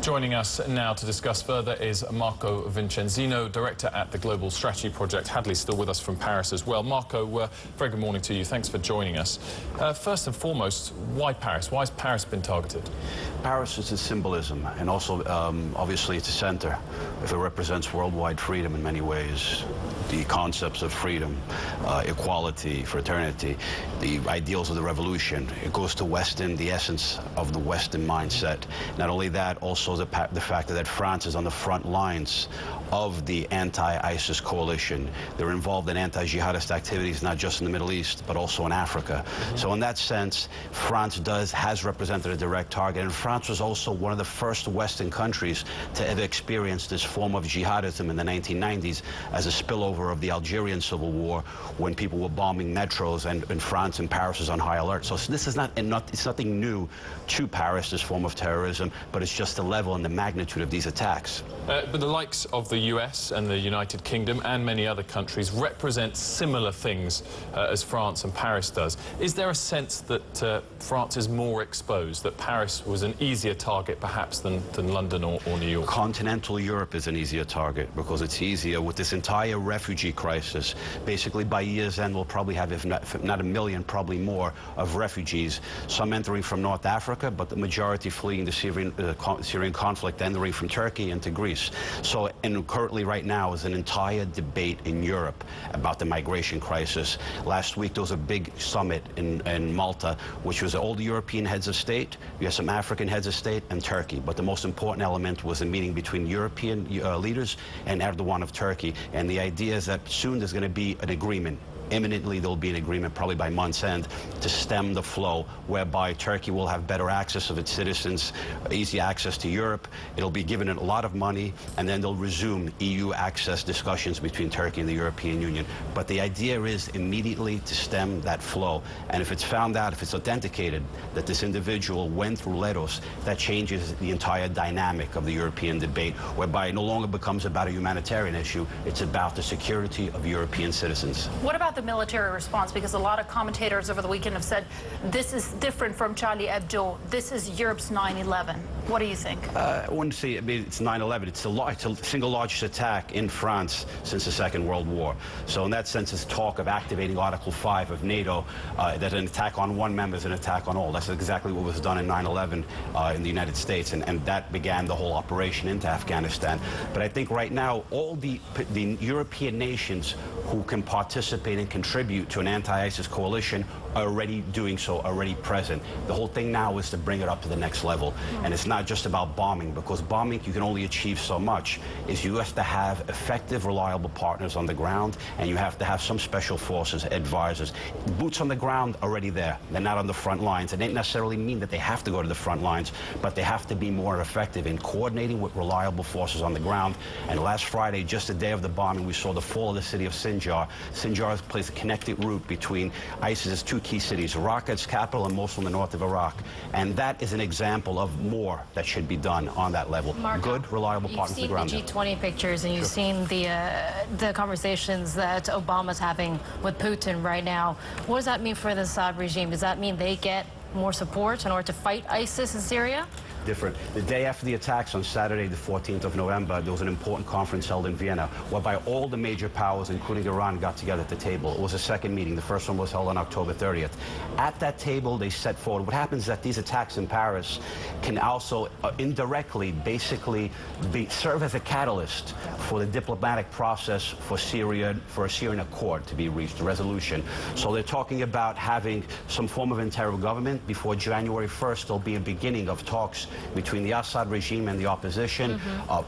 Joining us now to discuss further is Marco Vincenzino, Director at the Global Strategy Project. Hadley's still with us from Paris as well. Marco, very good morning to you. Thanks for joining us. First and foremost, why Paris? Why has Paris been targeted? Paris is a symbolism, and also, obviously, it's a center. If it represents worldwide freedom in many ways, the concepts of freedom, equality, fraternity, the ideals of the revolution, it goes to Western, the essence of the Western mindset. Not only that, also the fact that France is on the front lines of the anti-ISIS coalition. They're involved in anti-jihadist activities, not just in the Middle East, but also in Africa. So in that sense, France has represented a direct target. And France was also one of the first Western countries to have experienced this form of jihadism in the 1990s as a spillover of the Algerian civil war, when people were bombing metros, and France and Paris was on high alert. So this is it's nothing new to Paris, this form of terrorism, but it's just the level and the magnitude of these attacks. But the likes of the US and the United Kingdom and many other countries represent similar things as France and Paris does. Is there a sense that France is more exposed, that Paris was an easier target perhaps than London or New York? Continental Europe is an easier target because it's easier with this entire refugee crisis. Basically, by year's end, we'll probably have, if not a million, probably more, of refugees, some entering from North Africa, but the majority fleeing the Syrian conflict, entering from Turkey into Greece. So, and currently right now is an entire debate in Europe about the migration crisis. Last week there was a big summit in Malta, which was all the European heads of state, you have some African heads of state, and Turkey. But the most important element was a meeting between European leaders and Erdogan of Turkey. And the idea is that soon there's going to be an agreement. Imminently, there'll be an agreement, probably by month's end, to stem the flow, whereby Turkey will have better access of its citizens, easy access to Europe. It'll be given a lot of money, and then they'll resume EU access discussions between Turkey and the European Union. But the idea is immediately to stem that flow. And if it's found out, if it's authenticated that this individual went through Leros, that changes the entire dynamic of the European debate, whereby it no longer becomes about a humanitarian issue, it's about the security of European citizens. What about the military response? Because a lot of commentators over the weekend have said this is different from Charlie Hebdo. This is Europe's 9/11. What do you think? I wouldn't say it's 9/11. It's the single largest attack in France since the Second World War. So in that sense, it's talk of activating Article 5 of NATO, that an attack on one member is an attack on all. That's exactly what was done in 9/11 in the United States, and that began the whole operation into Afghanistan. But I think right now, all the European nations who can participate and contribute to an anti-ISIS coalition are already doing so, already present. The whole thing now is to bring it up to the next level. And it's not just about bombing, because bombing you can only achieve so much. Is you have to have effective, reliable partners on the ground, and you have to have some special forces, advisors. Boots on the ground already there. They're not on the front lines. It doesn't necessarily mean that they have to go to the front lines, but they have to be more effective in coordinating with reliable forces on the ground. And last Friday, just the day of the bombing, we saw the fall of the city of Sinjar. Sinjar plays a connected route between ISIS's two key cities, Raqqa, its capital, and Mosul in the north of Iraq. And that is an example of more that should be done on that level. Marco, good, reliable partners on the ground. You've seen the G20 pictures, and you've seen the conversations that Obama's having with Putin right now. What does that mean for the Assad regime? Does that mean they get more support in order to fight ISIS in Syria? Different. The day after the attacks on Saturday, the 14th of November, there was an important conference held in Vienna, whereby all the major powers, including Iran, got together at the table. It was a second meeting. The first one was held on October 30th. At that table, they set forward what happens is that these attacks in Paris can also indirectly, basically, serve as a catalyst for the diplomatic process for Syria, for a Syrian accord to be reached, a resolution. So they're talking about having some form of interim government. Before January 1st, there'll be a beginning of talks between the Assad regime and the opposition,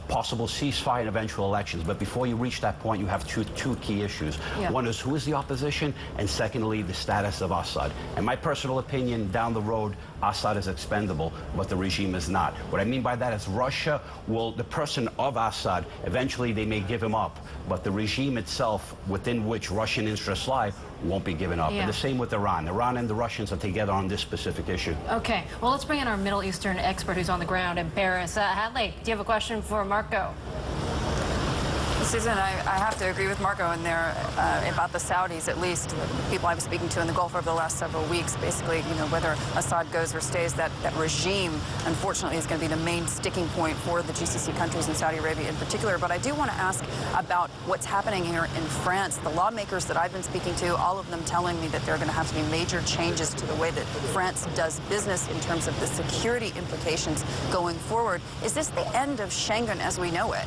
possible ceasefire and eventual elections. But before you reach that point, you have two key issues. Yeah. One is who is the opposition, and secondly, the status of Assad. And my personal opinion, down the road, Assad is expendable, but the regime is not. What I mean by that is Russia will, the person of Assad, eventually they may give him up, but the regime itself, within which Russian interests lie, won't be given up. Yeah. And the same with Iran. Iran and the Russians are together on this specific issue. Okay, well, let's bring in our Middle Eastern expert who's on the ground in Paris. Hadley, do you have a question for Marco? Susan, I have to agree with Marco in there about the Saudis, at least the people I was speaking to in the Gulf over the last several weeks. Basically, you know, whether Assad goes or stays, that regime, unfortunately, is going to be the main sticking point for the GCC countries and Saudi Arabia in particular. But I do want to ask about what's happening here in France. The lawmakers that I've been speaking to, all of them telling me that there are going to have to be major changes to the way that France does business in terms of the security implications going forward. Is this the end of Schengen as we know it?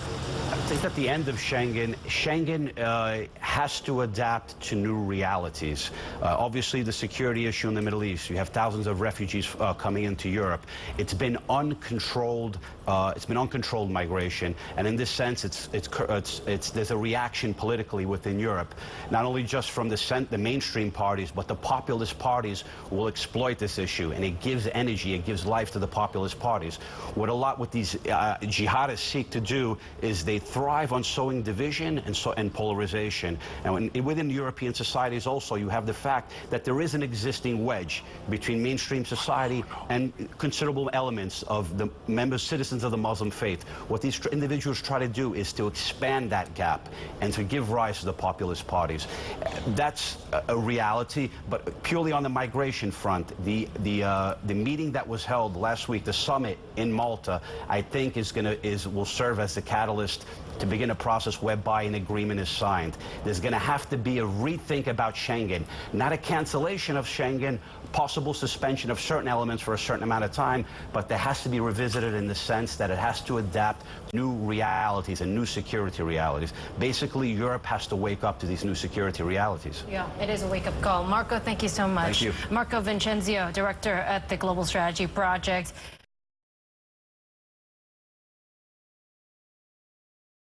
I think at the end of Schengen has to adapt to new realities. Obviously, the security issue in the Middle East. You have thousands of refugees coming into Europe. It's been uncontrolled. Uncontrolled migration, and in this sense, there's a reaction politically within Europe, not only just from the mainstream parties, but the populist parties will exploit this issue, and it gives energy, it gives life to the populist parties. What these jihadists seek to do is they thrive on sowing division and polarization. And within European societies also, you have the fact that there is an existing wedge between mainstream society and considerable elements of the citizens of the Muslim faith. What these individuals try to do is to expand that gap and to give rise to the populist parties. That's a reality, but purely on the migration front, the meeting that was held last week, the summit in Malta, I think will serve as the catalyst to begin a process whereby an agreement is signed. There's going to have to be a rethink about Schengen, not a cancellation of Schengen, possible suspension of certain elements for a certain amount of time, but there has to be revisited in the sense that it has to adapt new realities and new security realities. Basically, Europe has to wake up to these new security realities. Yeah, it is a wake-up call. Marco, thank you so much. Thank you. Marco Vincenzio, Director at the Global Strategy Project.